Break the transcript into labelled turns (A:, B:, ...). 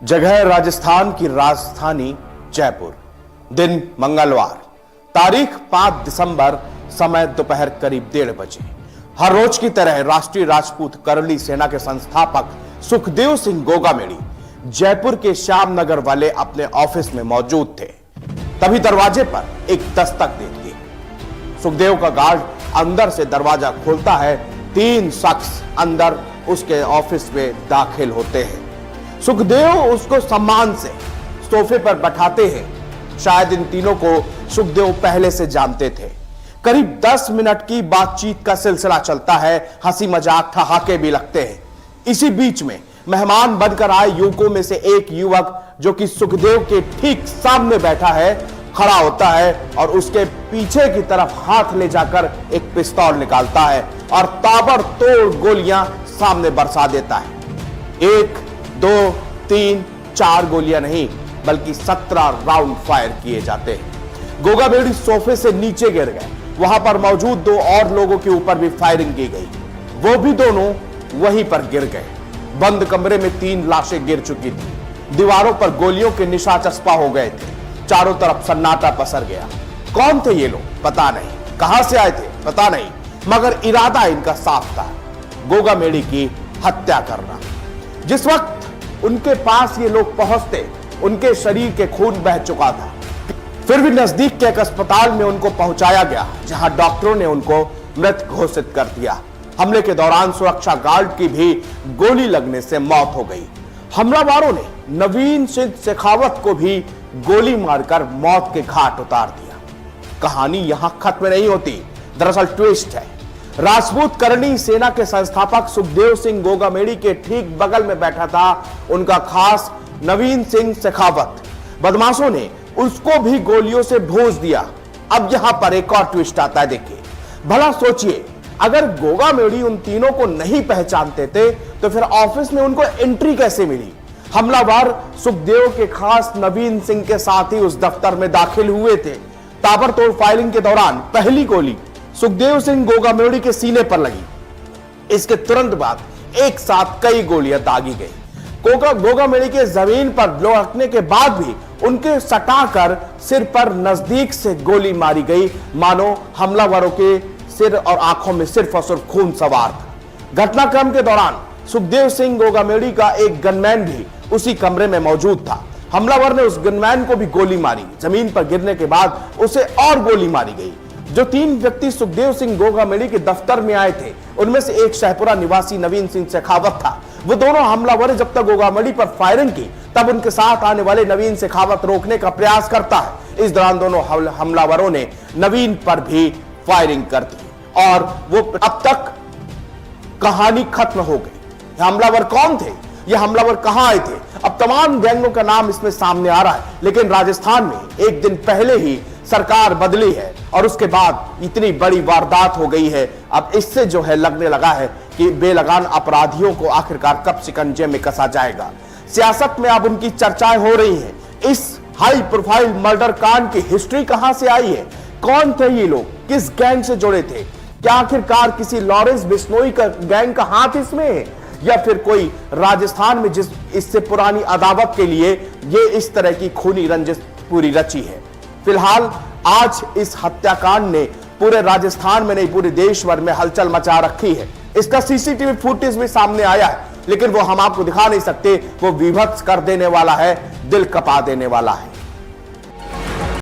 A: जगह राजस्थान की राजधानी जयपुर। दिन मंगलवार, तारीख 5 दिसंबर, समय दोपहर करीब 1:30 बजे। हर रोज की तरह राष्ट्रीय राजपूत करणी सेना के संस्थापक सुखदेव सिंह गोगामेड़ी जयपुर के श्याम नगर वाले अपने ऑफिस में मौजूद थे। तभी दरवाजे पर एक दस्तक देती है। सुखदेव का गार्ड अंदर से दरवाजा खोलता है। 3 शख्स अंदर उसके ऑफिस में दाखिल होते हैं। सुखदेव उसको सम्मान से सोफे पर बैठाते हैं। शायद इन तीनों को सुखदेव पहले से जानते थे। करीब 10 मिनट की बातचीत का सिलसिला चलता है। हंसी मजाक ठहाके भी लगते हैं। इसी बीच में मेहमान बनकर आए युवकों में से एक युवक, जो कि सुखदेव के ठीक सामने बैठा है, खड़ा होता है और उसके पीछे की तरफ हाथ ले जाकर एक पिस्तौल निकालता है और ताबड़तोड़ गोलियां सामने बरसा देता है। 1, 2, 3, 4 गोलियां नहीं, बल्कि 17 राउंड फायर किए जाते हैं। गोगामेड़ी सोफे से नीचे गिर गए। वहां पर मौजूद 2 और लोगों के ऊपर भी फायरिंग की गई। वो भी दोनों वहीं पर गिर गए। बंद कमरे में 3 लाशें गिर चुकी थी। दीवारों पर गोलियों के निशान चस्पा हो गए थे। चारों तरफ सन्नाटा पसर गया। कौन थे ये लोग पता नहीं, कहां से आए थे पता नहीं, मगर इरादा इनका साफ था, गोगामेड़ी की हत्या करना। जिस वक्त उनके पास ये लोग पहुंचते, उनके शरीर के खून बह चुका था। फिर भी नजदीक के एक अस्पताल में उनको पहुंचाया गया, जहां डॉक्टरों ने उनको मृत घोषित कर दिया। हमले के दौरान सुरक्षा गार्ड की भी गोली लगने से मौत हो गई। हमलावरों ने नवीन सिंह शेखावत को भी गोली मारकर मौत के घाट उतार दिया। कहानी यहां खत्म नहीं होती, दरअसल ट्विस्ट है। राजपूत करणी सेना के संस्थापक सुखदेव सिंह गोगामेड़ी के ठीक बगल में बैठा था उनका खास नवीन सिंह शेखावत। बदमाशों ने उसको भी गोलियों से भूंज दिया। अब यहां पर एक और ट्विस्ट आता है। देखिए, भला सोचिए, अगर गोगामेड़ी उन तीनों को नहीं पहचानते थे तो फिर ऑफिस में उनको एंट्री कैसे मिली? हमलावर सुखदेव के खास नवीन सिंह के साथ ही उस दफ्तर में दाखिल हुए थे। ताबड़तोड़ फायरिंग के दौरान पहली गोली सुखदेव सिंह गोगामेड़ी के सीने पर लगी। इसके तुरंत बाद एक साथ कई गोलियां दागी गई। गोगामेड़ी के जमीन पर लुढ़कने के बाद भी उनके सटाकर सिर पर नजदीक से गोली मारी गई, मानो हमलावरों के सिर और आंखों में सिर्फ और सिर्फ खून सवार था। घटनाक्रम के दौरान सुखदेव सिंह गोगामेड़ी का एक गनमैन भी उसी कमरे में मौजूद था। हमलावर ने उस गनमैन को भी गोली मारी। जमीन पर गिरने के बाद उसे और गोली मारी गई। जो 3 व्यक्ति सुखदेव सिंह गोगामेड़ी के दफ्तर में आए थे, उनमें से एक शाहपुरा निवासी नवीन सिंह शेखावत था। वो दोनों हमलावर जब तक गोगामेड़ी पर फायरिंग की, तब उनके साथ आने वाले नवीन शेखावत रोकने का प्रयास करता है। इस दौरान दोनों हमलावरों ने नवीन पर भी फायरिंग कर दी और वो अब तक कहानी खत्म हो गई। हमलावर कौन थे, ये हमलावर कहां आए थे? अब तमाम गैंगों का नाम इसमें सामने आ रहा है, लेकिन राजस्थान में एक दिन पहले ही सरकार बदली है और उसके बाद इतनी बड़ी वारदात हो गई है। अब इससे जो है लगने लगा है कि बेलगाम अपराधियों को आखिरकार कब शिकंजे में कसा जाएगा। सियासत में अब उनकी चर्चाएं हो रही हैं। इस हाई प्रोफाइल मर्डर कांड की हिस्ट्री कहां से आई है? कौन थे ये लोग? किस गैंग से जुड़े थे? क्या आखिरकार किसी लॉरेंस बिश्नोई का गैंग का हाथ इसमें है, या फिर कोई राजस्थान में जिस इससे पुरानी अदावत के लिए ये इस तरह की खूनी रंजिश पूरी रची है? फिलहाल आज इस हत्याकांड ने पूरे राजस्थान में नहीं, पूरे देश भर में हलचल मचा रखी है। इसका सीसीटीवी फुटेज भी सामने आया है, लेकिन वो हम आपको दिखा नहीं सकते। वो विभत्स कर देने वाला है, दिल कपा देने वाला है।